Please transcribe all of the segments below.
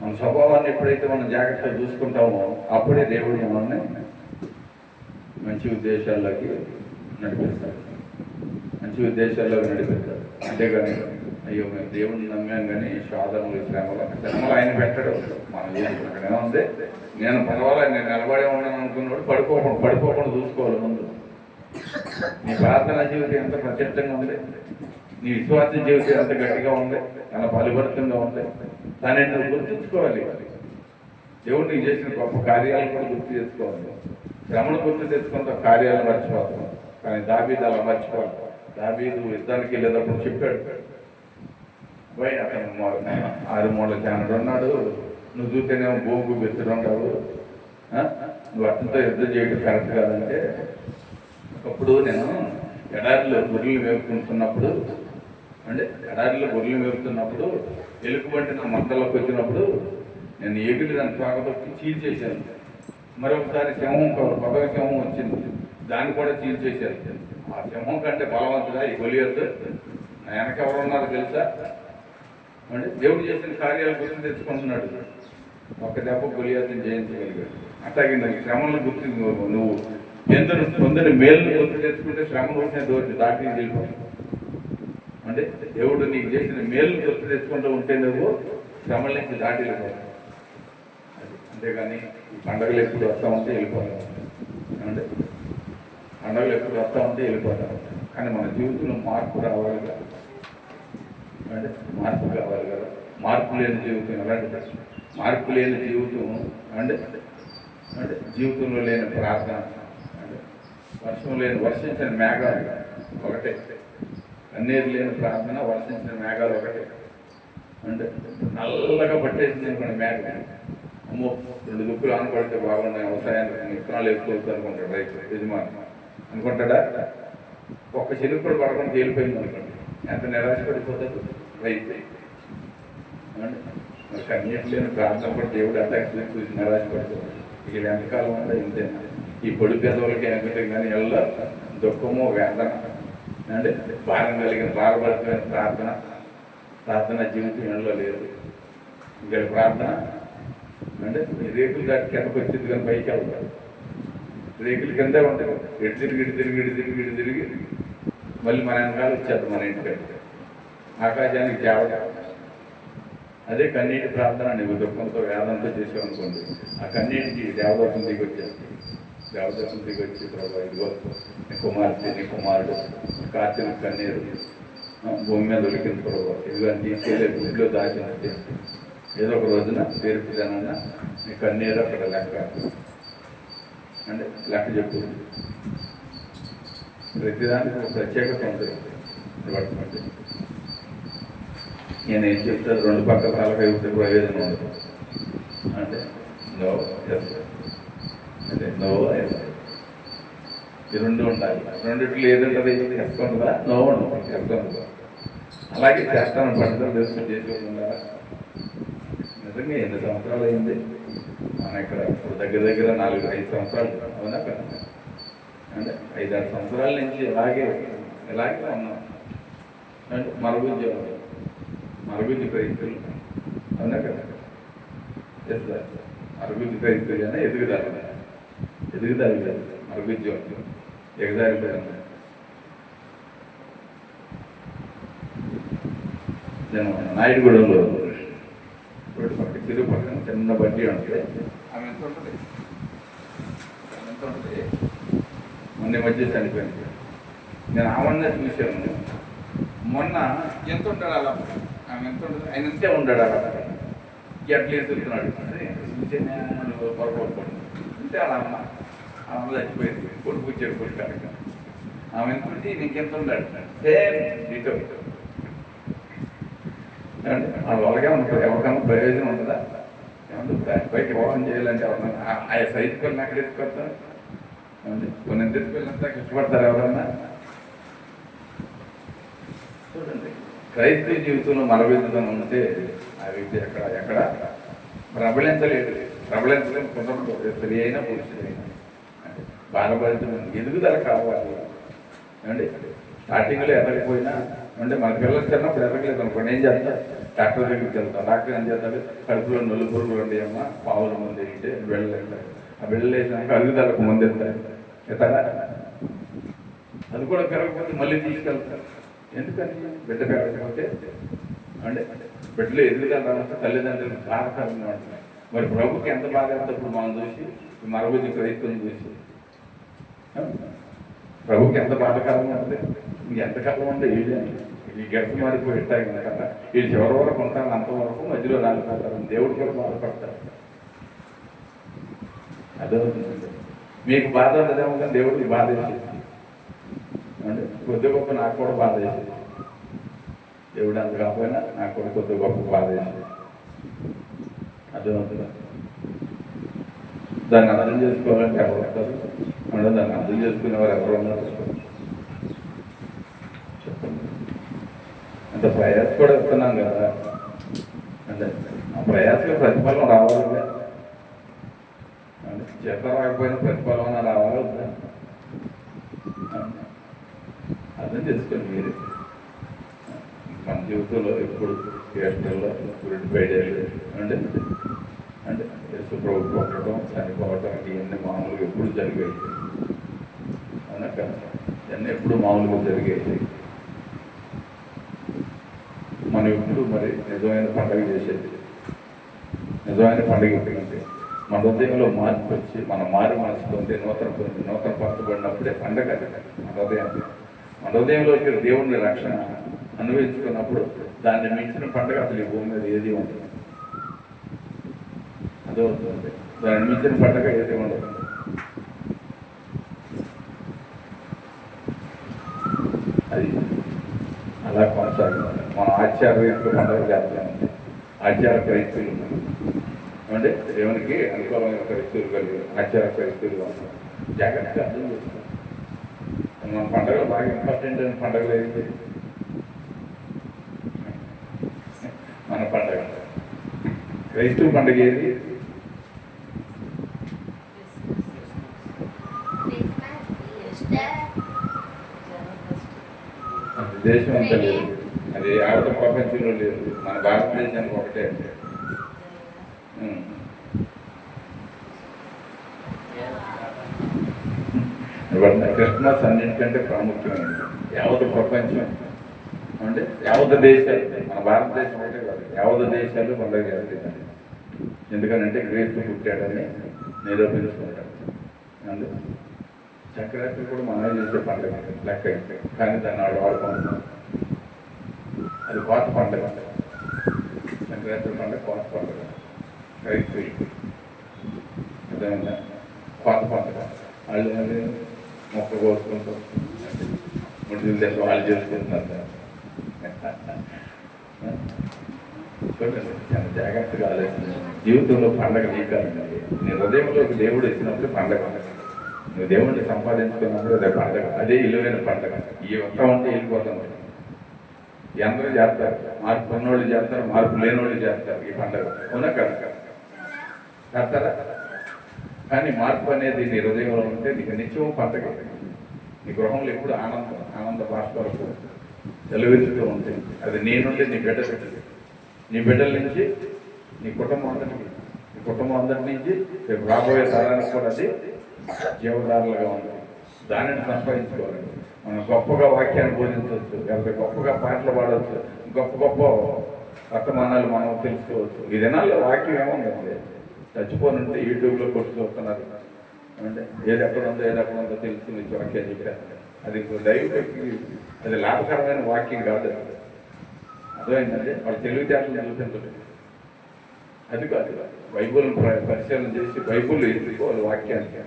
మన స్వభావాన్ని ఎప్పుడైతే మనం జాగ్రత్తగా చూసుకుంటామో అప్పుడే దేవుడు మనల్ని మంచి ఉద్దేశాల్లోకి నడిపిస్తాడు, మంచి ఉద్దేశాల్లోకి నడిపిస్తాడు. అంతేగాని అయ్యో మేము దేవుడిని నమ్మాం కానీ శోధనలు శ్రమలు ఆయన పెట్టడం మనం అక్కడ ఉంది. నేను పర్వాలేదు, నేను నిలబడే ఉన్నాను అనుకున్నాడు పడిపోకుండా చూసుకోవాలి. ముందు నీ ప్రార్థన జీవితం ఎంత ప్రత్యక్షంగా ఉంది, నీ విశ్వాస జీవితం ఎంత గట్టిగా ఉంది, ఎంత బలభరితంగా ఉంది, దాన్ని నువ్వు గుర్తుంచుకోవాలి. దేవుడు నీకు చేసిన గొప్ప కార్యాలు కూడా గుర్తు చేసుకోవాలి. శ్రమను గుర్తు తెచ్చుకుంటా కార్యాలు మర్చిపోతాం. కానీ దావీదు అలా మర్చిపోవాలి. దావీదు యుద్ధానికి వెళ్ళేటప్పుడు చెప్పాడు, పోయి అతను 6 మూల జానుడు ఉన్నాడు, నువ్వు చూస్తేనేమో భూమికి బెత్తుడుంటావు, నువ్వు అతనితో యుద్ధం చేయడం కరెక్ట్ కాదంటే, ఒకప్పుడు నేను ఎడారిలో గొర్రెలు మేపుకుంటున్నప్పుడు ఎలుగుబంటి నా మంటలోకి వచ్చినప్పుడు నేను ఎగిరి దాన్ని తోకతొక్కి చీల్చేశాను. మరొకసారి సింహం, పదవ సింహం వచ్చింది, దాన్ని కూడా చీల్చేశాను. ఆ సింహం కంటే బలవంతుగా ఈ గొలియొద్దు నా వెనక ఎవరు ఉన్నారో తెలుసా అంటే దేవుడు చేసిన కార్యాలు గుర్తు తెచ్చుకుంటున్నాడు. ఒక దెబ్బ గొలియొద్దని జయించగలిగాడు. అట్లాగే నాకు శ్రమలను గుర్తు, నువ్వు పొందిన మేలును గుర్తు తెచ్చుకుంటే శ్రమలు వచ్చిన దోటి దాటి వెళ్ళిపోతావు. అంటే దేవుడు నీకు చేసిన మేలు గుర్తు తెచ్చుకుంటూ ఉంటే నువ్వు శ్రమల నుంచి దాటి వెళ్ళిపోతావు. అంతేగాని పండుగలు ఎప్పుడు వస్తూ ఉంటే వెళ్ళిపోతాం. అంటే పండుగలు ఎప్పుడు వస్తూ ఉంటే వెళ్ళిపోతాం. కానీ మన జీవితంలో మార్పు రావాలి కదా, అంటే మార్పు కావాలి కదా. మార్పు లేని జీవితం ఎలాంటి మార్పు లేని జీవితం అంటే జీవితంలో లేని ప్రార్థన, అంటే వర్షించిన మేఘాలు ఒకటే, కన్నీరు లేని ప్రార్థన, వర్షించిన మేఘాలు ఒకటే. అంటే నల్లగా పట్టేసింది అనుకోండి మేఘం, అమ్మో 2 దుక్కులు ఆనపడితే బాగున్నాయి, వ్యవసాయానికి విత్తనాలు వేసుకోవచ్చు అనుకుంటాడు రైతు యజమాని. అనుకుంటాడా? ఒక్క చెరుకు కూడా పడకుండా తేలిపోయింది అనుకోండి, ఎంత నిరాశపడిపోతాడు రైతు. కన్నీరు లేని ప్రార్థన కూడా దేవుడు అంతా చూసి నిరాశపడుతుంది. ఇక వెనకాలం అంటే ఇంతే, ఈ పొడి పెదవులకి వెనకటే కానీ ఎల్ల దుఃఖము వేదన, అంటే భారం కలిగిన భారభరితమైన ప్రార్థన జీవితం ఎండలో లేదు. ఇంకా ప్రార్థన అంటే రేకులు దాటి కిందకు వచ్చింది కానీ పైకి వెళ్తారు, రేకులు కిందే ఉంటాయి. ఇటు తిరిగి మళ్ళీ మన వెనకాల వచ్చేది మన ఇంటికి, ఆకాశానికి చేవట. అదే కన్నీటి ప్రార్థన నీవు దుఃఖంతో వేదంతో చేసావు అనుకోండి, ఆ కన్నీటికి దేవదత్తం దిగి వచ్చేది. దేవదత్తం దిగి వచ్చి ప్రభావ ఇదిగో నీ కుమార్తె నీ కుమారుడు కార్తీన కన్నీరు భూమి మీద ఒలికింది ప్రభావ, ఇదిగో తీసుకెళ్ళే గుడిలో దాచినట్టు ఏదో ఒక రోజున తీర్పుదనన్నా నీ కన్నీరు అక్కడ లెక్క అంటే లెక్క చెప్పు. ప్రతిదానికి ఒక ప్రత్యేకత ఉంటుంది. నేను ఏం చెప్తాను, 2 పక్కల తలకాయ ఉంటే ప్రయోజనం ఉండదు. అంటే నో ఎస్, అంటే నో ఎస్, ఈ 2 ఉండాలి. రెండిట్లో ఏదంటే ఎస్ ఉండదా, నో ఉండదు, ఎస్ ఉండదు. అలాగే చేస్తాను పండుగలు తెలుసుకుని చేసి ఉండాలా. నిజంగా ఎన్ని సంవత్సరాలు అయింది మనం ఇక్కడ, ఇప్పుడు దగ్గర 4-5 సంవత్సరాలు అవునా కదా, అంటే 5-6 సంవత్సరాల నుంచి ఇలాగే ఉన్నాం. అంటే మరుగుజ్జు క్రైస్తులు అవునా కదా, మరుగుజ్జు క్రైస్తులు అయినా ఎదుగుదల లేదు, మరుగుజ్జు ఎగదారిపోయింది. నేను నాయుడుగూడెంలో రోడ్డు పక్కన తిరుగు పక్కన చిన్న బడ్డీ ఉంటుంది. ఆమె ఎంత ఉంటుంది మొన్న మధ్య చనిపోయింది. నేను ఆమెనే చూశాను. మొన్న ఎంత ఉంటాడు అలా, ఆమె ఎంత ఉంటుంది, ఆయన ఎంతే ఉంటాడు అలా, ఎట్లా ఎదుగుతున్నాడు చూసేనే పొరపాటు అంటే అలా అమ్మ చచ్చిపోయింది. కొడుకు చెడు కనుక ఆమె ఎంత ఉంటే నీకెంత ఉంటాడు సేమ్ నీతో. వాళ్ళకే ఉంటుంది, ఎవరికైనా ప్రయోజనం ఉంటుందా? ఏమంటే బయట వివాహం చేయాలంటే ఎవరన్నా ఆ సైజు పిల్లలు ఎక్కడ ఎత్తుకొస్తాను, కొన్ని పిల్లలంతా ఇష్టపడతారు ఎవరన్నా? చూడండి, క్రైస్తవ జీవితంలో మరవిధం ఉంటే ఆ వ్యక్తి ఎక్కడ ప్రబలించలేదు. కుటుంబం స్త్రీ అయినా పురుషుడైనా అంటే బాధపడుతుంది. ఎదుగుదల కావాలి అండి. స్టార్టింగ్లో ఎదగకపోయినా అంటే మన పిల్లలు చిన్నప్పుడు ఎదగలేదు అనుకోండి, ఏం చేస్తారు? డాక్టర్ దగ్గరికి వెళ్తాం. డాక్టర్ ఏం చేస్తాడు, కడుపులో నలుపురులు ఉండి అమ్మ పావుల ముందు వేయంటే వెళ్ళలేస్తారు. ఆ వెళ్ళలేసినాక అరుగుదలకు ముందు ఎత్తారా, అది కూడా పెరగకపోతే మళ్ళీ తీసుకెళ్తారు. ఎందుకని బిడ్డ పెరగకపోతే అంటే బిడ్డలో ఎదుగుదల రాకపోతే తల్లిదండ్రులకు బాధకరంగా ఉంటుంది. మరి ప్రభుకి ఎంత బాధ ఇప్పుడు మనం చూసి మరొకటి క్రైస్తవం చూసి ప్రభుకి ఎంత బాధకరంగా ఉంటుంది. ఇంకెంతకాలం ఉంది ఈ గెస్ట్ మారిపోయి ఇట్టాయి కదా, ఈ చివరి వరకు ఉంటాను అంతవరకు మధ్యలో రాలిపోతారు. దేవుడు కూడా బాధపడతారు. అదవుతుంది. మీకు బాధ ఉండదేమో కానీ దేవుడికి బాధ వేసేది అంటే కొద్ది గొప్ప నాకు కూడా బాధ వేసేది. దేవుడు అంత కాకపోయినా నాకు కూడా కొద్ది గొప్ప బాధ వేసేది. అదవుతుంది. దాన్ని అర్థం చేసుకోవాలంటే ఎవరు వస్తారు అంటే దాన్ని అర్థం చేసుకునేవారు ఎవరు ఉన్నారు చెప్పండి. అంత ప్రయాస కూడా ఇస్తున్నాం కదా, అంటే ఆ ప్రయాసలో ప్రతిఫలం రావాలి కదా. అంటే చేత రాకపోయినా ప్రతిఫలం రావాలి కదా. అర్థం చేసుకోండి మీరు. మన జీవితంలో ఎప్పుడు చేష్టల్లో బయటేళ్ళు అంటే అంటే యేసుప్రభు కొట్టడం చనిపోవడం ఇవన్నీ మామూలుగా ఎప్పుడు జరిగాయి అనక ఇవన్నీ ఎప్పుడు మామూలుగా జరిగాయి. మనం ఎప్పుడు మరి నిజమైన పండుగ చేసేది, నిజమైన పండుగ ఎందుకంటే మన హృదయంలో మార్పు వచ్చి మనం మారి మనసుకుంటే నూతన పరచబడినప్పుడే పండుగ. మన హృదయంలో దేవుడిని రక్షణ అనుభవించుకున్నప్పుడు దాన్ని మించిన పండుగ అసలు ఈ భూమి మీద ఏది ఉంటుంది. అదవుతుంది. దాన్ని మించిన పండుగ ఏది ఉండదు. అది అలా కొనసాగింది. మనం ఆచార్యులు పండుగ చేస్తామండి. ఆచార క్రైస్తవులు అంటే దేవునికి అనుకూలమైన క్రైస్తవులు కలిగి ఆచార క్రైస్తవులు జాగ్రత్తగా అర్థం చేస్తాం. మన పండుగలు బాగా ఇంపార్టెంట్ అయిన పండుగలు ఏంటి? మన పండుగ క్రైస్తవ పండుగ ఏది? దేశం అంతా లేదు, అది యావత ప్రపంచంలో లేదు, మన భారతదేశానికి ఒకటే. క్రిస్మస్ అన్నింటికంటే ప్రాముఖ్యమైనది. యావత ప్రపంచం అంటే యావత దేశాలు, మన భారతదేశం ఒకటే కాదు, యావత దేశాలు పండుగ చేస్తుంది. ఎందుకనంటే క్రీస్తు పుట్టాడని నిరూపించుకుంటాడు. అందు సంక్రాంతి కూడా మనమే చేసే పండుగ లెక్క అయితే, కానీ దాన్ని వాడు వాడుకుంటున్నాం. అది కోత పండుగ. సంక్రాంతి పండుగ కోత పండుగ. క్రైస్తవులు అదేవిధంగా కోత పండుగ. వాళ్ళు అది మొక్క కోసుకుంటాం, ముడి దేశం వాళ్ళు చేసుకుంటున్నారు. చూడండి, చాలా జాగ్రత్తగా ఆలోచించాలి. జీవితంలో పండగ నీకాలండి. నీ హృదయంలోకి దేవుడు ఇచ్చినప్పుడు పండగ. నువ్వు దేవుడిని సంపాదించుకున్నప్పుడు అదే పండగ, అదే ఇల్లువైన పండగ. ఈ ఒక్క ఉంటే వెళ్ళిపోతాం. అందరూ చేస్తారు, మార్పు ఉన్నోళ్ళు చేస్తారు, మార్పు లేనోళ్ళు చేస్తారు ఈ పండగ. అవునా కదా? చేస్తారా? కానీ మార్పు అనేది నీ హృదయంలో ఉంటే నీకు నిత్యం పండగ. నీ గృహంలో ఎప్పుడు ఆనంద బాష్పాలకు వెలువెత్తుతూ ఉంటుంది. అది నీ నుండి నీ బిడ్డ పెట్టదు, నీ బిడ్డల నుంచి నీ కుటుంబం అందరి నుంచి రేపు రాబోయే తరానికి కూడా అది జీవదారులుగా ఉంటుంది. దానిని సంపాదించుకోవాలి. మనం గొప్పగా వాక్యాన్ని బోధించవచ్చు, లేకపోతే గొప్పగా పాటలు పాడవచ్చు, గొప్ప వర్తమానాలు మనం తెలుసుకోవచ్చు. ఈ దినాల్లో వాక్యం ఏముందండి, చచ్చిపోనుంటే యూట్యూబ్లో కొట్టి చూస్తున్నారు. అంటే ఏది ఎక్కడ ఉందో తెలుసుకుని వాక్యాలు చెప్పారు. అది దైవకి అది లాభకరమైన వాక్యం కాదు. అర్థమైందంటే వాళ్ళు తెలివితేటలు చూపించడం అది కాదు. బైబుల్ పరిశీలన చేసి బైబుల్ ఎత్తుకోవాలి వాక్యానికి.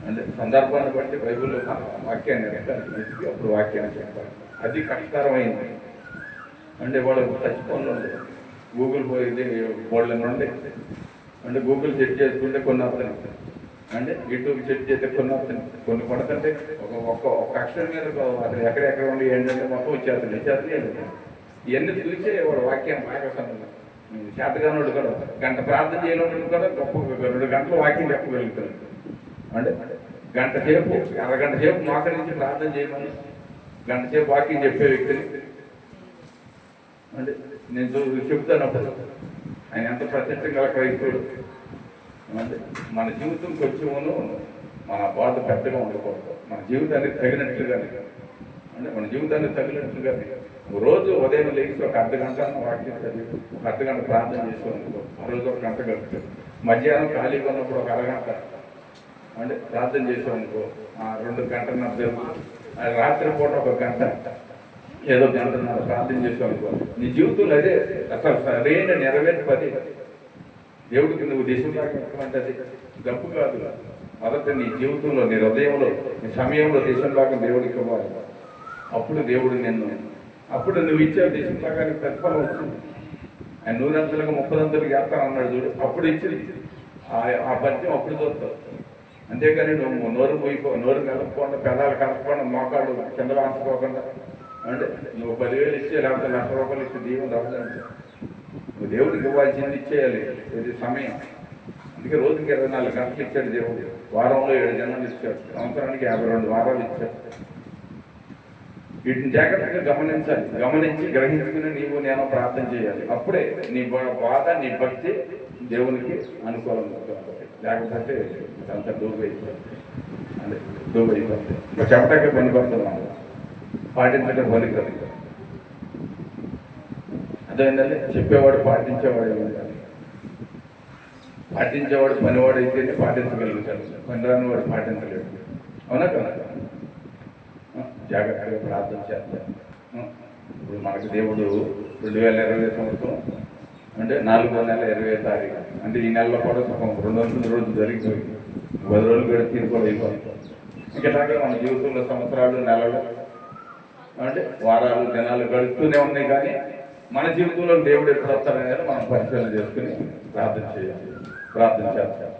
అంటే సందర్భాన్ని బట్టి బైబుల్లో వాక్యాన్ని ఎత్తుకి అప్పుడు వాక్యాన్ని చెప్పాలి. అది కష్టతరమైంది. అంటే వాళ్ళు చచ్చిపోయిన గూగుల్ పోయింది బోర్డుల నుండి అంటే గూగుల్ సెట్ చేసుకుంటే కొన్ని అర్థం, అంటే యూట్యూబ్ సెట్ చేస్తే కొన్ని అర్థం, కొన్ని పడుతుంటే ఒక్క అక్షరం మీద అసలు ఎక్కడెక్కడ ఉండి ఏంటంటే మొత్తం వచ్చేస్తుంది. ఇవన్నీ చూసే వాడు వాక్యం బాగా సంబంధం. చేతగానోడు కూడా గంట ప్రార్థన చేయలేడు కూడా గొప్ప 2 గంటలు వాక్యం చెప్పగలుగుతాడు. అంటే గంట సేపు అరగంట సేపు మోకరించి ప్రార్థన చేయమని గంట సేపు వాక్యం చెప్పే వ్యక్తిని అంటే నేను చెప్తాను అప్పుడు ఆయన ఎంత ప్రత్యక్షం గల క్రైస్తవుడు. అంటే మన జీవితం కొంచెమును మన బాధ పెద్దగా ఉండకూడదు. మన జీవితానికి తగినట్లుగానే అంటే మన జీవితానికి తగినట్లుగానే రోజు ఉదయం లేచి ఒక అర్ధగంట వాక్యం చదివి ఒక అర్ధగంట ప్రార్థన చేసుకోనుకో, ఆ రోజు ఒక గంట గడుపు. మధ్యాహ్నం ఖాళీగా ఉన్నప్పుడు ఒక అరగంట అంటే ప్రార్థన చేసామనుకో, 2 గంటన్నర జరుగుతుంది. రాత్రి పూట ఒక గంట ఏదో గంటన్నర ప్రార్థన చేసామనుకో, నీ జీవితంలో అదే అసలు సరైన నెరవేర్పు. పది దేవుడికి నువ్వు దేశంలాగా గప్పు కాదు. మొదట నీ జీవితంలో, నీ హృదయంలో, నీ సమయంలో దేశంలాగా దేవుడికి ఇవ్వాలి. అప్పుడు దేవుడు అప్పుడు నువ్వు ఇచ్చే దేశంలాగా ప్రతిఫలం వచ్చింది. ఆయన 100 30 చేస్తానన్నాడు చూడు, అప్పుడు ఇచ్చింది ఆ పద్యం అప్పుడు చూస్తావు. అంతేకాని నువ్వు నోరు కలపకుండా, పెదాలు కలపకుండా, మోకాళ్ళు కింద వాంచుకోకుండా అంటే నువ్వు 10,000 ఇచ్చే లేకపోతే ₹1,00,000 ఇచ్చే దీవెన రావాలంటే నువ్వు దేవుడికి ఇవ్వాల్సింది ఇచ్చేయాలి. ఇది సమయం. అందుకే రోజుకి 24 గంటలు ఇచ్చాడు దేవుడు. వారంలో 7 జనాలు ఇచ్చాడు. సంవత్సరానికి 52 వారాలు ఇచ్చాడు. వీటిని జాగ్రత్తగా గమనించి గ్రహించుకుని నీవు నేను ప్రార్థన చేయాలి. అప్పుడే నీ బాధ, నీ భక్తి దేవునికి అనుకూలంగా ఉంటుంది. లేకపోతే అంత దూబైపోతుంది. అంటే దూబైపోతుంది. చెప్పటానికి పనిపడుతున్నాను, పాటించడం పనికదు. అదేంటంటే చెప్పేవాడు పాటించేవాడు ఉండాలి. పాటించేవాడు పనివాడు అయితేనే పాటించగలుగుతాడు, పని రానివాడు పాటించలేడు. అవునా కదా? జాగ్రత్తగా ప్రార్థన చేస్తాం. ఇప్పుడు మనకు దేవుడు 2020 సంవత్సరం అంటే 4వ నెల 20వ తారీఖు అంటే ఈ నెలలో కూడా 200 రోజులు జరిగిపోయింది. 10 రోజులు గడిచి కూడా అయిపోతుంది. ఇలాగే మన జీవితంలో సంవత్సరాలు, నెలలు అంటే వారాలు, దినాలు గడుస్తూనే ఉన్నాయి. కానీ మన జీవితంలో దేవుడు ఎప్పుడు వస్తాడనేది మనం పరిశీలన చేసుకుని ప్రార్థన చేయాలి. ప్రార్థన చేస్తాం.